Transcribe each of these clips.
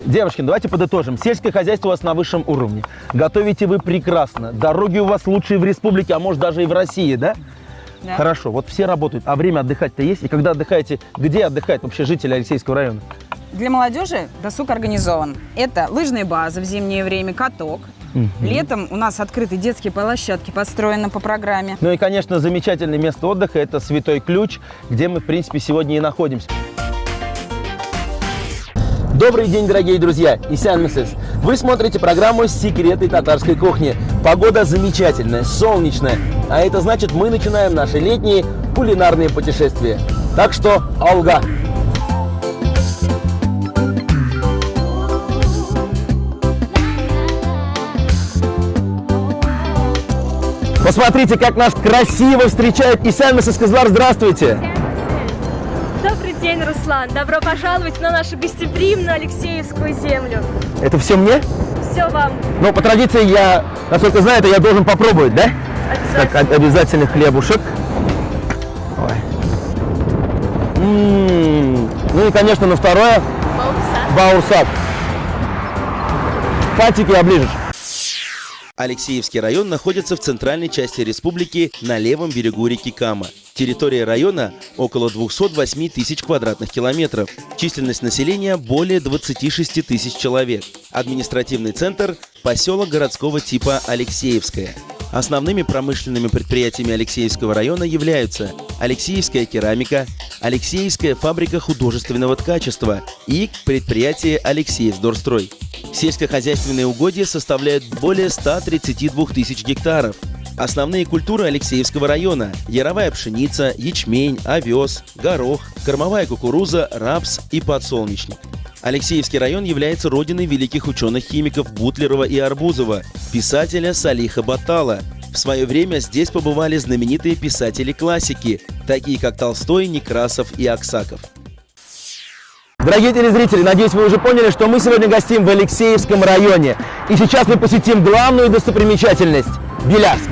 Девушки, давайте подытожим. Сельское хозяйство у вас на высшем уровне. Готовите вы прекрасно. Дороги у вас лучшие в республике, а может даже и в России, да? Да. Хорошо, вот все работают. А время отдыхать-то есть? И когда отдыхаете, где отдыхают вообще жители Алексеевского района? Для молодежи досуг организован. Это лыжные базы в зимнее время, каток. Летом у нас открыты детские площадки, построены по программе. Ну и, конечно, замечательное место отдыха – это Святой Ключ, где мы, в принципе, сегодня и находимся. Добрый день, дорогие друзья! Исян Месес. Вы смотрите программу «Секреты татарской кухни». Погода замечательная, солнечная. А это значит, мы начинаем наши летние кулинарные путешествия. Так что, алга! Посмотрите, как нас красиво встречает Исян Месес Кызлар. Здравствуйте! Добрый день, Руслан. Добро пожаловать на нашу гостеприимную Алексеевскую землю. Это все мне? Все вам. Ну, по традиции, я, насколько знаю, это я должен попробовать, да? Обязательно. Так, обязательно хлебушек. Ой. Ну и, конечно, на второе баусак. Пальчики оближешь. Алексеевский район находится в центральной части республики на левом берегу реки Кама. Территория района около 208 тысяч квадратных километров. Численность населения более 26 тысяч человек. Административный центр – поселок городского типа Алексеевское. Основными промышленными предприятиями Алексеевского района являются Алексеевская керамика, Алексеевская фабрика художественного ткачества и предприятие Алексеевсдорстрой. Сельскохозяйственные угодья составляют более 132 тысяч гектаров. Основные культуры Алексеевского района – яровая пшеница, ячмень, овес, горох, кормовая кукуруза, рапс и подсолнечник. Алексеевский район является родиной великих ученых-химиков Бутлерова и Арбузова, писателя Салиха Баттала. В свое время здесь побывали знаменитые писатели-классики, такие как Толстой, Некрасов и Аксаков. Дорогие телезрители, надеюсь, вы уже поняли, что мы сегодня гостим в Алексеевском районе. И сейчас мы посетим главную достопримечательность – Белярск.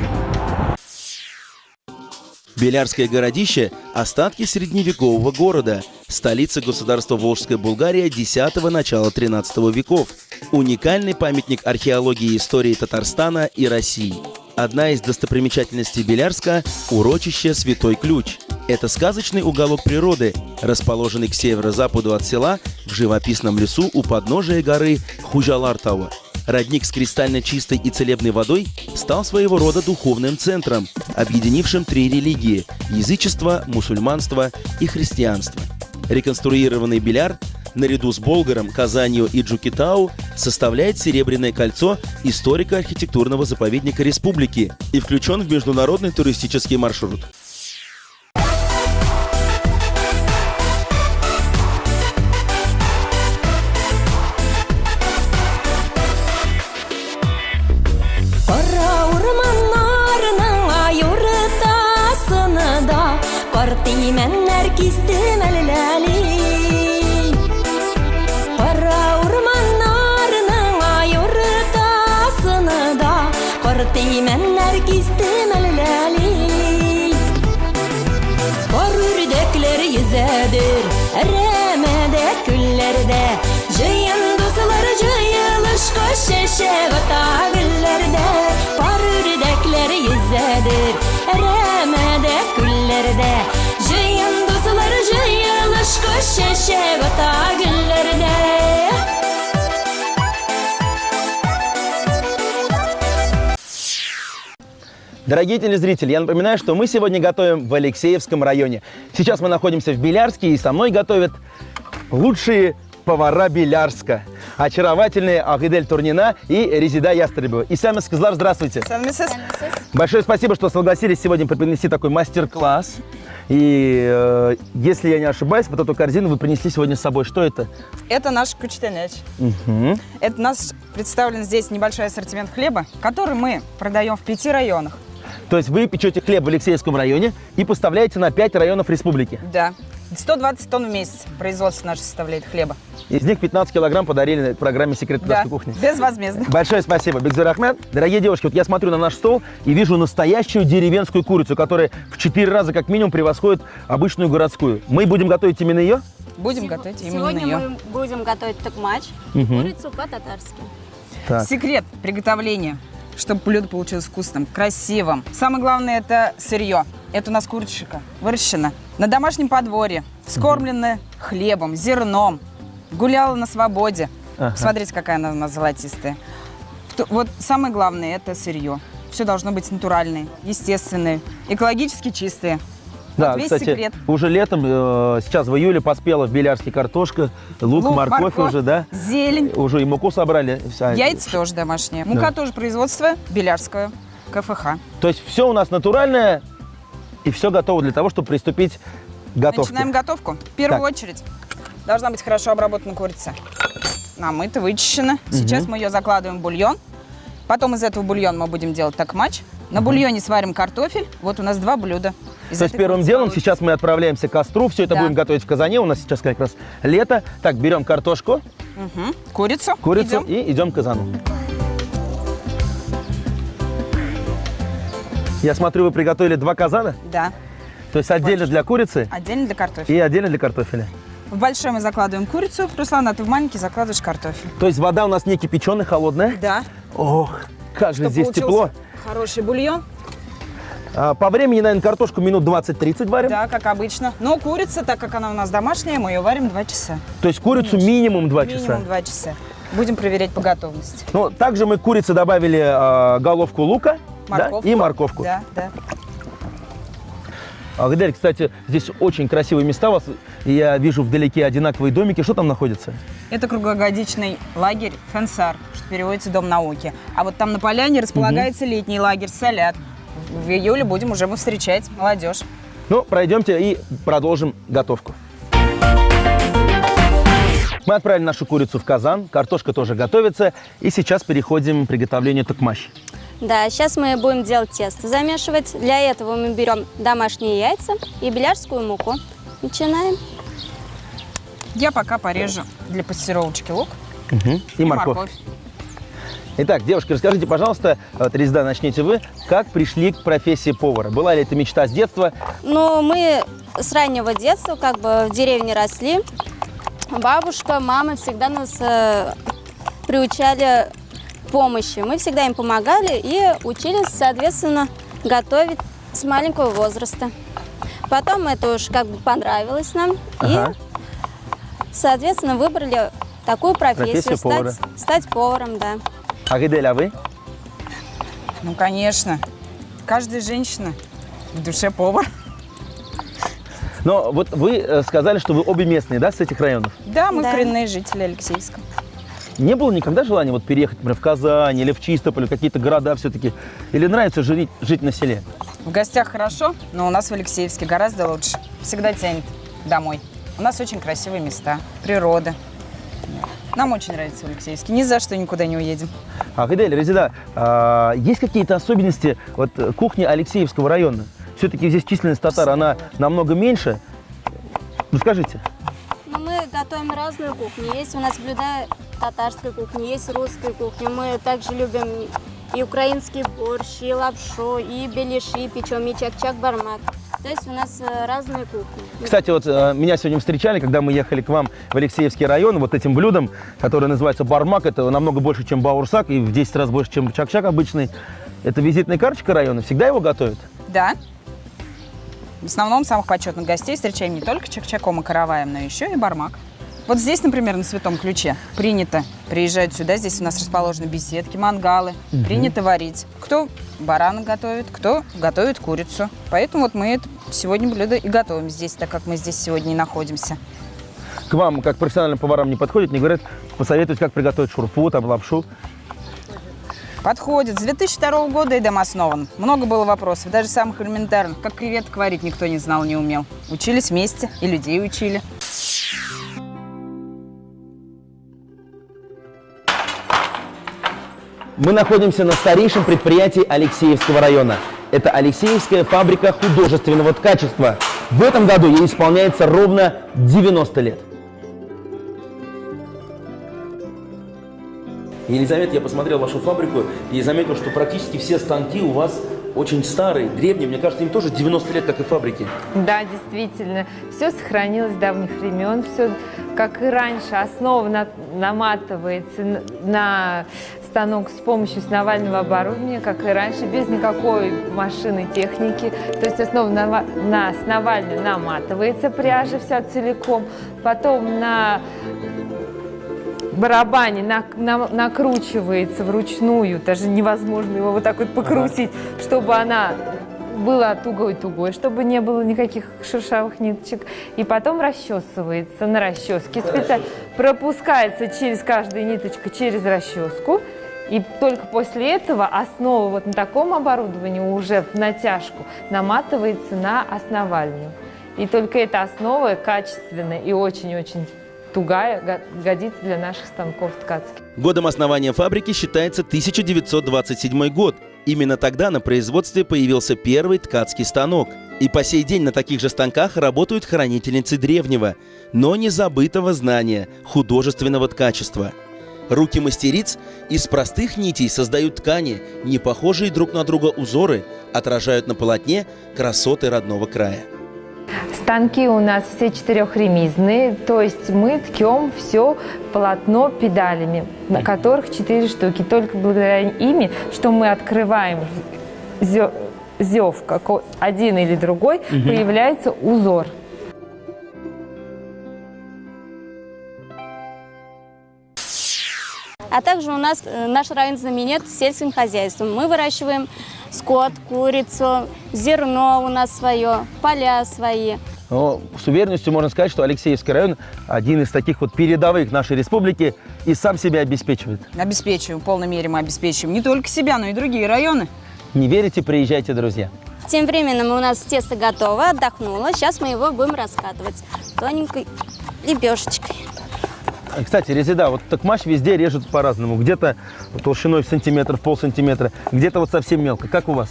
Белярское городище – остатки средневекового города, столица государства Волжская Булгария X – начала XIII веков, уникальный памятник археологии и истории Татарстана и России. Одна из достопримечательностей Белярска – урочище Святой Ключ. Это сказочный уголок природы, расположенный к северо-западу от села в живописном лесу у подножия горы Хужалар-Тауа. Родник с кристально чистой и целебной водой стал своего рода духовным центром, объединившим три религии – язычество, мусульманство и христианство. Реконструированный Беляр, наряду с Болгаром, Казанью и Джукитау, составляет Серебряное кольцо историко-архитектурного заповедника республики и включен в международный туристический маршрут. Partimenler kistim elleri Para ormanlarının ayurtasını da Partimenler kistim elleri Kar ürdekleri yüzedir Eremede küllerde Cıyın dostları cıyılışka şeşe vatavillerde Kar ürdekleri yüzedir Eremede küllerde Cıyın dostları cıyılışka şeşe vatavillerde Дорогие телезрители, я напоминаю, что мы сегодня готовим в Алексеевском районе. Сейчас мы находимся в Белярске, и со мной готовят лучшие повара Белярска. Очаровательные Агидель Турнина и Резида Ястребова. Исян Месес Кызлар, здравствуйте. Большое спасибо, что согласились сегодня преподнести такой мастер-класс. И если я не ошибаюсь, вот эту корзину вы принесли сегодня с собой. Что это? Это наш кучтеняч. Это у нас представлен здесь небольшой ассортимент хлеба, который мы продаем в 5 районах. То есть вы печете хлеб в Алексеевском районе и поставляете на 5 районов республики? Да. 120 тонн в месяц производство наше составляет хлеба. Из них 15 килограмм подарили программе «Секреты татарской кухни». Безвозмездно. Большое спасибо, Бекзир Ахмед. Дорогие девушки, вот я смотрю на наш стол и вижу настоящую деревенскую курицу, которая в 4 раза как минимум превосходит обычную городскую. Мы будем готовить именно ее? будем готовить именно Сегодня ее. мы будем готовить токмач, курицу по-татарски. Так. Секрет приготовления, чтобы блюдо получилось вкусным, красивым. Самое главное – это сырье. Это у нас курочка выращена на домашнем подворье, скормлена хлебом, зерном, гуляла на свободе. Ага. Смотрите, какая она у нас золотистая. Вот самое главное – это сырье. Все должно быть натуральное, естественное, экологически чистое. Да, Вот весь кстати, секрет. уже летом, сейчас в июле поспела в Белярске картошка, лук, морковь уже, да? Зелень. Уже и муку собрали. Яйца тоже домашние. Мука тоже производство Белярского, КФХ. То есть все у нас натуральное, и все готово для того, чтобы приступить к готовке. Начинаем готовку. В первую Так. очередь должна быть хорошо обработана курица. Намыта, вычищена. Сейчас мы ее закладываем в бульон. Потом из этого бульона мы будем делать токмач. На бульоне сварим картофель. Вот у нас 2 блюда. Из То есть этой первым курицы делом получится. сейчас мы отправляемся к костру, все это Да. будем готовить в казане. У нас сейчас как раз лето. Так, берем картошку, Курицу. курицу Идем. и идем к казану. Я смотрю, вы приготовили 2 казана, Да. то есть отдельно для курицы Отдельно для картофеля. и отдельно для картофеля. В большой мы закладываем курицу. Руслан, а ты в маленький закладываешь картофель. То есть вода у нас не кипяченая, холодная. Да. Ох, как же Чтобы здесь тепло. получился хороший бульон. По времени, наверное, картошку минут 20-30 варим. Да, как обычно. Но курица, так как она у нас домашняя, мы ее варим 2 часа. То есть курицу минимум 2 часа. Минимум 2 часа. Будем проверять по готовности. Ну, также мы к курице добавили головку лука, да, Морковку. и морковку. Да, да. Агадель, кстати, здесь очень красивые места у вас. Я вижу вдалеке одинаковые домики. Что там находится? Это круглогодичный лагерь Фенсар, что переводится «Дом науки». А вот там на поляне располагается летний лагерь Солят. В июле будем уже мы встречать молодежь. Ну, пройдемте и продолжим готовку. Мы отправили нашу курицу в казан, картошка тоже готовится. И сейчас переходим к приготовлению токмача. Да, сейчас мы будем делать тесто, замешивать. Для этого мы берем домашние яйца и белярскую муку. Начинаем. Я пока порежу для пассировочки лук И морковь. Итак, девушки, расскажите, пожалуйста, Резеда, начните вы, как пришли к профессии повара? Была ли это мечта с детства? Ну, мы с раннего детства как бы в деревне росли. Бабушка, мама всегда нас приучали к помощи. Мы всегда им помогали и учились, соответственно, готовить с маленького возраста. Потом это уж как бы понравилось нам. Ага. И, соответственно, выбрали такую профессию, повара. стать поваром, да. Агадель, а вы? Ну, конечно. Каждая женщина в душе повар. Но вот вы сказали, что вы обе местные, да, с этих районов? Да, мы Да. коренные жители Алексеевска. Не было никогда желания вот переехать, например, в Казань или в Чистополь, какие-то города все-таки? Или нравится жить на селе? В гостях хорошо, но у нас в Алексеевске гораздо лучше. Всегда тянет домой. У нас очень красивые места, природа. Нам очень нравится в Алексеевске. Ни за что никуда не уедем. Агадель, Резеда, есть какие-то особенности вот, кухни Алексеевского района? Все-таки здесь численность татар, она намного меньше. Ну, скажите. Ну, мы готовим разную кухню. Есть у нас блюда татарской кухни, есть русской кухни. Мы также любим и украинский борщ, и лапшу, и беляши печем, и чак-чак бармак. То есть у нас разные кухни. Кстати, вот меня сегодня встречали, когда мы ехали к вам в Алексеевский район, вот этим блюдом, которое называется бармак, это намного больше, чем баурсак, и в 10 раз больше, чем чак-чак обычный. Это визитная карточка района, всегда его готовят? Да. В основном самых почетных гостей встречаем не только чак-чаком и караваем, но еще и бармак. Вот здесь, например, на Святом Ключе принято приезжать сюда. Здесь у нас расположены беседки, мангалы. Принято варить. Кто барана готовит, кто готовит курицу. Поэтому вот мы это сегодня блюдо и готовим здесь, так как мы здесь сегодня и находимся. К вам, как профессиональным поварам, не подходят, не говорят, посоветуют, как приготовить шурпу, там, лапшу? Подходит. С 2002 года Эдем основан. Много было вопросов, даже самых элементарных. Как креветок варить никто не знал, не умел. Учились вместе и людей учили. Мы находимся на старейшем предприятии Алексеевского района. Это Алексеевская фабрика художественного ткачества. В этом году ей исполняется ровно 90 лет. Елизавета, я посмотрел вашу фабрику и заметил, что практически все станки у вас очень старый, древний. Мне кажется, им тоже 90 лет, как и фабрики. Да, действительно, все сохранилось с давних времен, все как и раньше. Основа наматывается на станок с помощью сновального оборудования, как и раньше, без никакой машины, техники. То есть основа на сновальную наматывается пряжа вся целиком, потом на барабане накручивается вручную, даже невозможно его вот так вот покрутить, чтобы она была тугой-тугой, чтобы не было никаких шершавых ниточек. И потом расчесывается на расческе. Специально пропускается через каждую ниточку, через расческу. И только после этого основа вот на таком оборудовании уже в натяжку наматывается на основальную. И только эта основа качественная и очень-очень тугая годится для наших станков ткацких. Годом основания фабрики считается 1927 год. Именно тогда на производстве появился первый ткацкий станок. И по сей день на таких же станках работают хранительницы древнего, но не забытого знания художественного ткачества. Руки мастериц из простых нитей создают ткани, не похожие друг на друга узоры, отражают на полотне красоты родного края. Станки у нас все четырехремизные, то есть мы ткем все полотно педалями, на которых 4 штуки. Только благодаря ими, что мы открываем зев, какой один или другой, появляется узор. А также у нас наш район знаменит сельским хозяйством. Мы выращиваем скот, курицу, зерно у нас свое, поля свои. Но с уверенностью можно сказать, что Алексеевский район один из таких вот передовых нашей республики и сам себя обеспечивает. Обеспечиваем, в полной мере мы обеспечиваем не только себя, но и другие районы. Не верите, приезжайте, друзья. Тем временем у нас тесто готово, отдохнуло. Сейчас мы его будем раскатывать тоненькой лепешечкой. Кстати, Резеда, вот такмаш везде режут по-разному. Где-то толщиной в сантиметр, в полсантиметра, где-то вот совсем мелко. Как у вас?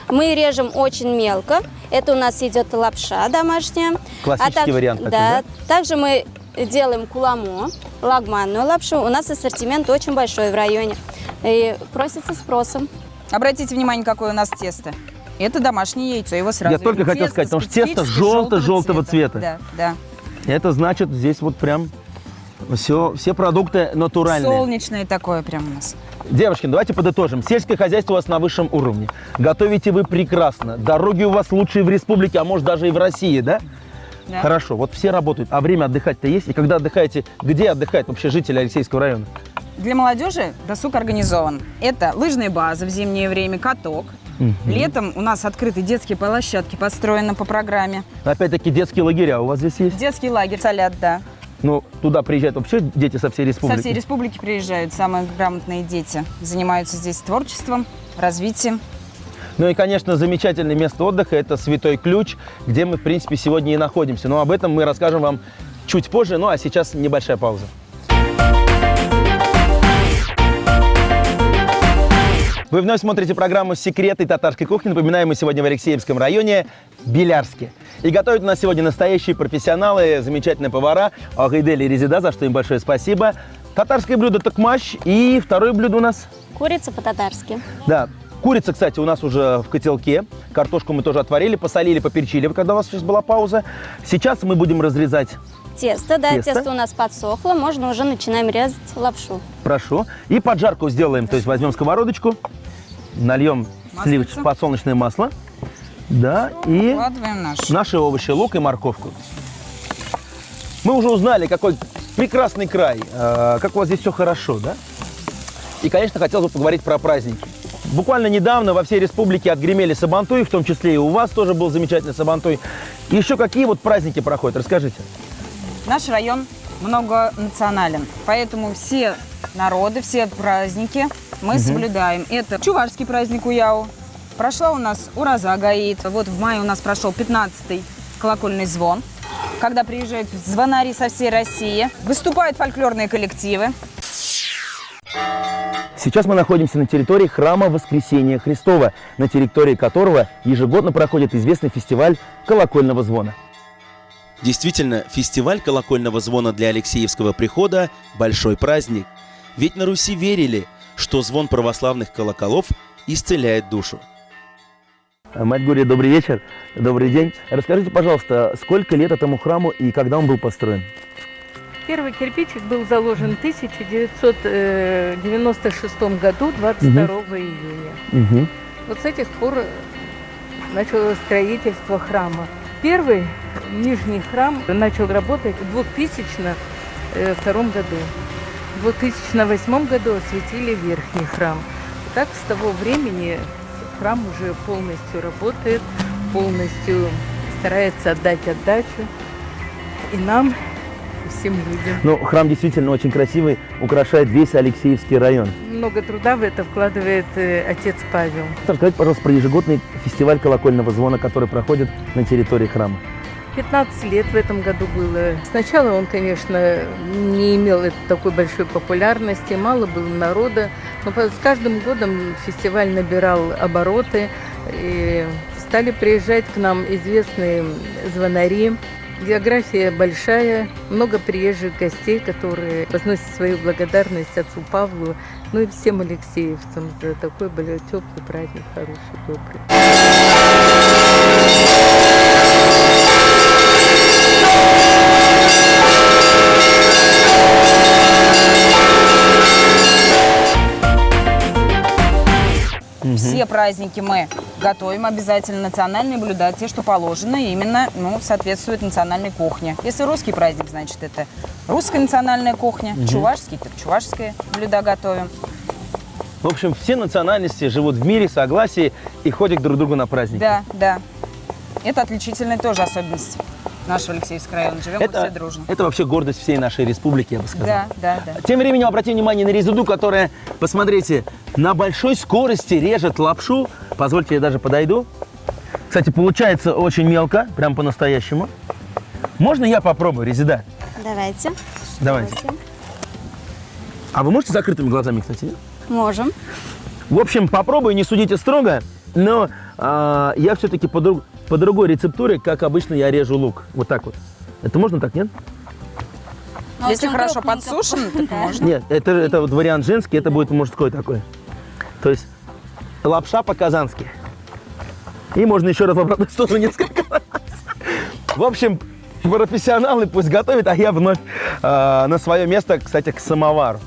Мы режем очень мелко. Это у нас идет лапша домашняя. Классический вариант такой, да? Также мы делаем куламо, лагманную лапшу. У нас ассортимент очень большой в районе. И просится спросом. Обратите внимание, какое у нас тесто. Это домашнее яйцо, его сразу. Я только хотел сказать, потому что тесто желтого цвета. Да, да. Это значит, здесь вот прям все продукты натуральные. Солнечное такое прям у нас. Девушки, давайте подытожим. Сельское хозяйство у вас на высшем уровне. Готовите вы прекрасно. Дороги у вас лучшие в республике, а может даже и в России, да? Да. Хорошо, вот все работают. А время отдыхать-то есть? И когда отдыхаете, где отдыхают вообще жители Алексеевского района? Для молодежи досуг организован. Это лыжные базы в зимнее время, каток. Летом у нас открыты детские площадки, построены по программе. Опять-таки детские лагеря у вас здесь есть? Детский лагерь «Солят», да. Ну, туда приезжают вообще дети со всей республики? Со всей республики приезжают самые грамотные дети. Занимаются здесь творчеством, развитием. Ну и, конечно, замечательное место отдыха – это Святой Ключ, где мы, в принципе, сегодня и находимся. Но об этом мы расскажем вам чуть позже. Ну, а сейчас небольшая пауза. Вы вновь смотрите программу «Секреты татарской кухни». Напоминаю, мы сегодня в Алексеевском районе, Белярске. И готовят у нас сегодня настоящие профессионалы, замечательные повара Агайдель и Резеда, за что им большое спасибо. Татарское блюдо такмаш. И второе блюдо у нас? Курица по-татарски. Да. Курица, кстати, у нас уже в котелке. Картошку мы тоже отварили, посолили, поперчили, когда у вас сейчас была пауза. Сейчас мы будем разрезать Тесто, да, тесто у нас подсохло. Можно уже начинаем резать лапшу. Прошу. И поджарку сделаем. То есть возьмем сковородочку, нальем сливочное подсолнечное масло. Да, и Вкладываем наши овощи, лук и морковку. Мы уже узнали, какой прекрасный край, как у вас здесь все хорошо, да? И, конечно, хотелось бы поговорить про праздники. Буквально недавно во всей республике отгремели сабантуи, в том числе и у вас тоже был замечательный сабантуй. Еще какие вот праздники проходят? Расскажите. Наш район многонационален, поэтому все народы, все праздники мы соблюдаем. Это чувашский праздник Уяу. Прошла у нас Ураза Гаит. Вот в мае у нас прошел 15-й колокольный звон, когда приезжают звонари со всей России. Выступают фольклорные коллективы. Сейчас мы находимся на территории храма Воскресения Христова, на территории которого ежегодно проходит известный фестиваль колокольного звона. Действительно, фестиваль колокольного звона для Алексеевского прихода – большой праздник. Ведь на Руси верили, что звон православных колоколов исцеляет душу. Мать Гурия, добрый вечер, добрый день. Расскажите, пожалуйста, сколько лет этому храму и когда он был построен? Первый кирпичик был заложен в 1996 году, 22 июня. Угу. Вот с этих пор началось строительство храма. Первый нижний храм начал работать в 2002 году. В 2008 году осветили верхний храм. И так с того времени храм уже полностью работает, полностью старается отдать отдачу и нам, и всем людям. Ну, храм действительно очень красивый, украшает весь Алексеевский район. Много труда в это вкладывает отец Павел. Расскажите, пожалуйста, про ежегодный фестиваль колокольного звона, который проходит на территории храма. 15 лет в этом году было. Сначала он, конечно, не имел такой большой популярности, мало было народа, но с каждым годом фестиваль набирал обороты, и стали приезжать к нам известные звонари. География большая, много приезжих гостей, которые возносят свою благодарность отцу Павлу, ну и всем алексеевцам за такой теплый праздник, хороший, добрый. Все праздники мы готовим обязательно национальные блюда, те, что положено, именно соответствуют национальной кухне. Если русский праздник, значит, это русская национальная кухня, чувашский, так чувашские блюда готовим. В общем, все национальности живут в мире, согласии и ходят друг к другу на праздники. Да, да. Это отличительная тоже особенность нашего Алексеевского района. Живем мы все дружно. Это вообще гордость всей нашей республики, я бы сказал. Да, да, да. Тем временем обратим внимание на Резиду, которая, посмотрите, на большой скорости режет лапшу. Позвольте, я даже подойду. Кстати, получается очень мелко, прям по-настоящему. Можно я попробую, Резида? Давайте. Давайте. А вы можете с закрытыми глазами, кстати? Нет? Можем. В общем, попробую, не судите строго, но я все-таки по другой рецептуре, как обычно, я режу лук. Вот так вот. Это можно так, нет? Если Очень хорошо крупненько. подсушено, так можно. Нет, это вот вариант женский, это будет мужской такой. То есть лапша по-казански. И можно еще раз в обратную сторону несколько раз. В общем, профессионалы пусть готовят, а я вновь на свое место, кстати, к самовару.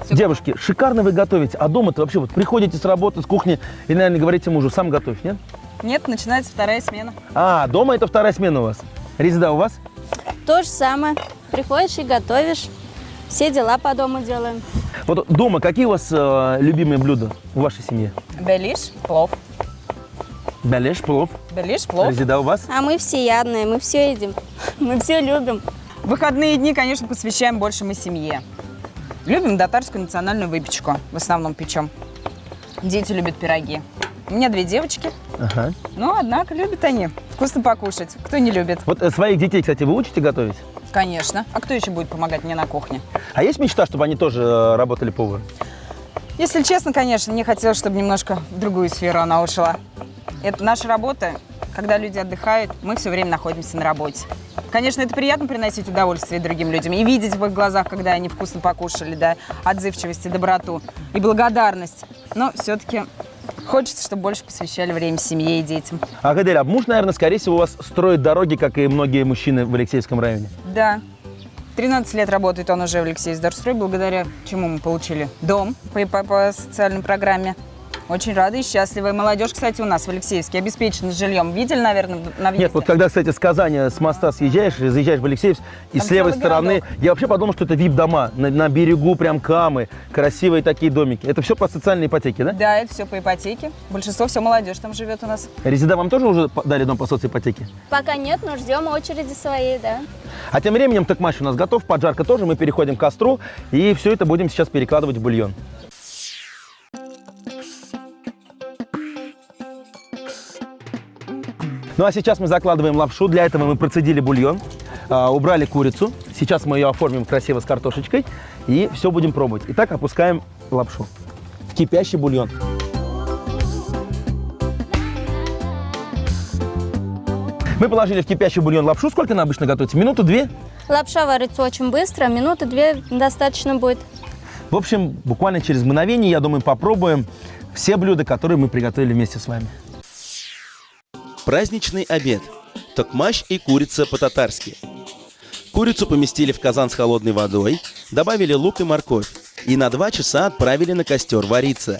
Девушки, шикарно вы готовите, а дома-то вообще вот приходите с работы, с кухни и, наверное, говорите мужу, сам готовь, нет? Нет, начинается вторая смена. А, дома это вторая смена у вас. Резида, у вас? То же самое. Приходишь и готовишь. Все дела по дому делаем. Вот дома какие у вас любимые блюда в вашей семье? Белиш, плов. Беляш, плов. Белиш, плов. Резида, у вас? А мы всеядные, мы все едим. Мы все любим. Выходные дни, конечно, посвящаем больше мы семье. Любим татарскую национальную выпечку. В основном печем. Дети любят пироги. У меня 2 девочки. Ага. Но, однако, любят они вкусно покушать. Кто не любит? Вот своих детей, кстати, вы учите готовить? Конечно. А кто еще будет помогать мне на кухне? А есть мечта, чтобы они тоже работали поваром? Если честно, конечно, мне хотелось, чтобы немножко в другую сферу она ушла. Это наша работа. Когда люди отдыхают, мы все время находимся на работе. Конечно, это приятно приносить удовольствие другим людям и видеть в их глазах, когда они вкусно покушали, да, отзывчивость и доброту, и благодарность. Но все-таки хочется, чтобы больше посвящали время семье и детям. А, Гадель, а муж, наверное, скорее всего, у вас строит дороги, как и многие мужчины в Алексеевском районе? Да. 13 лет работает он уже в Алексеевск-Дорстрой, благодаря чему мы получили дом по социальной программе. Очень рада и счастлива. И молодежь, кстати, у нас в Алексеевске обеспечена жильем. Видели, наверное, на въезде? Нет, вот когда, кстати, с Казани, с моста съезжаешь, заезжаешь в Алексеевск, и Там с левой целый стороны, городок. я вообще подумал, что это вип-дома, на берегу прям камы, красивые такие домики. Это все по социальной ипотеке, да? Да, это все по ипотеке. Большинство, все молодежь там живет у нас. Резида, вам тоже уже дали дом по соципотеке? Пока нет, но ждем очереди своей, да. А тем временем токмач у нас готов, поджарка тоже, мы переходим к костру, и все это будем сейчас перекладывать в бульон. Ну а сейчас мы закладываем лапшу. Для этого мы процедили бульон, убрали курицу. Сейчас мы ее оформим красиво с картошечкой и все будем пробовать. Итак, опускаем лапшу в кипящий бульон. Мы положили в кипящий бульон лапшу. Сколько она обычно готовится? Минуту, 2? Лапша варится очень быстро, минуты 2 достаточно будет. В общем, буквально через мгновение, я думаю, попробуем все блюда, которые мы приготовили вместе с вами. Праздничный обед. Токмаш и курица по-татарски. Курицу поместили в казан с холодной водой, добавили лук и морковь и на 2 часа отправили на костер вариться.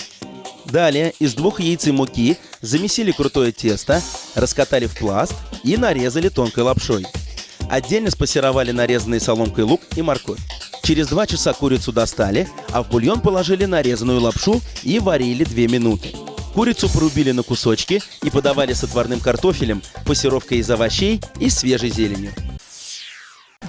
Далее из 2 яиц и муки замесили крутое тесто, раскатали в пласт и нарезали тонкой лапшой. Отдельно спассеровали нарезанный соломкой лук и морковь. Через 2 часа курицу достали, а в бульон положили нарезанную лапшу и варили 2 минуты. Курицу порубили на кусочки и подавали с отварным картофелем, пассировкой из овощей и свежей зеленью.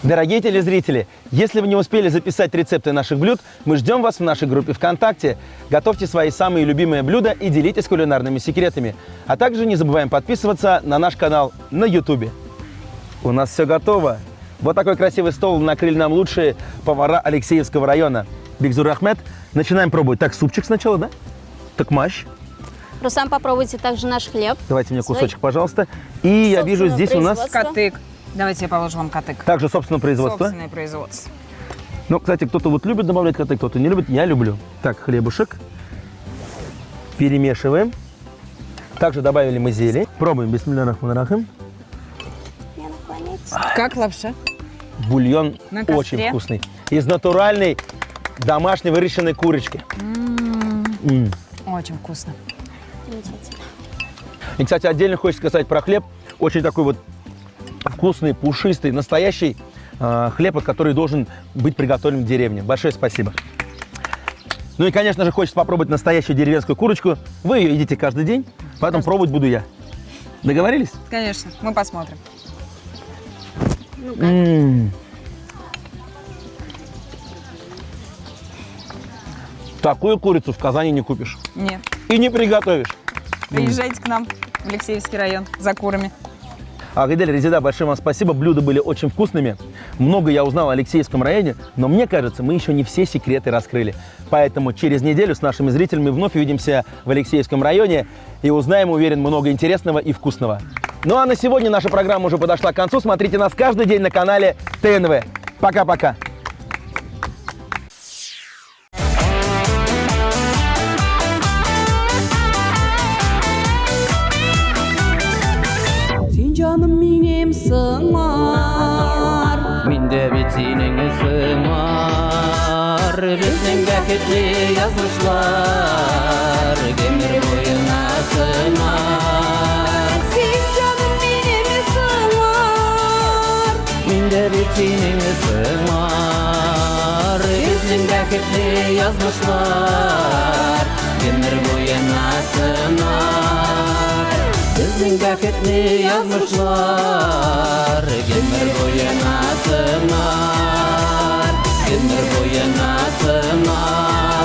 Дорогие телезрители, если вы не успели записать рецепты наших блюд, мы ждем вас в нашей группе ВКонтакте. Готовьте свои самые любимые блюда и делитесь кулинарными секретами. А также не забываем подписываться на наш канал на YouTube. У нас все готово. Вот такой красивый стол накрыли нам лучшие повара Алексеевского района. Бигзур Ахмед. Начинаем пробовать. Так, супчик сначала, да? Токмаш. Руслан, попробуйте также наш хлеб. Давайте мне Свой. кусочек, пожалуйста. И я вижу, здесь у нас производство. Катык. Давайте я положу вам катык. также собственное производство. Собственное производство. Ну, кстати, кто-то вот любит добавлять коты, кто-то не любит. Я люблю. Так, хлебушек. Перемешиваем. Также добавили мы зелень. Пробуем. Бисмилля рахман рахим. Как лапша? Бульон На костре. очень вкусный. Из натуральной домашней выращенной курочки. Очень вкусно. Замечательно. И, кстати, отдельно хочется сказать про хлеб. Очень такой вот вкусный, пушистый, настоящий хлеб, который должен быть приготовлен в деревне. Большое спасибо. Ну и, конечно же, хочется попробовать настоящую деревенскую курочку. Вы ее едите каждый день, поэтому пробовать буду я. Договорились? Конечно, мы посмотрим. Такую курицу в Казани не купишь. Нет. И не приготовишь. Приезжайте к нам в Алексеевский район за курами. Агадель, Резеда, большое вам спасибо. Блюда были очень вкусными. Много я узнал о Алексеевском районе, но мне кажется, мы еще не все секреты раскрыли. Поэтому через неделю с нашими зрителями вновь увидимся в Алексеевском районе и узнаем, уверен, много интересного и вкусного. Ну а на сегодня наша программа уже подошла к концу. Смотрите нас каждый день на канале ТНВ. Пока-пока. Sen canım benim sığmar Minde bit senin sığmar Bizning vakitli yazmışlar Gemir boyuna sığmar Sen canım benim sığmar Minde bit senin sığmar Bizning vakitli yazmışlar Gemir boyuna sığmar Bizning vakitli yazmışlar Gemir boyuna sığmar Gemir boyuna sığmar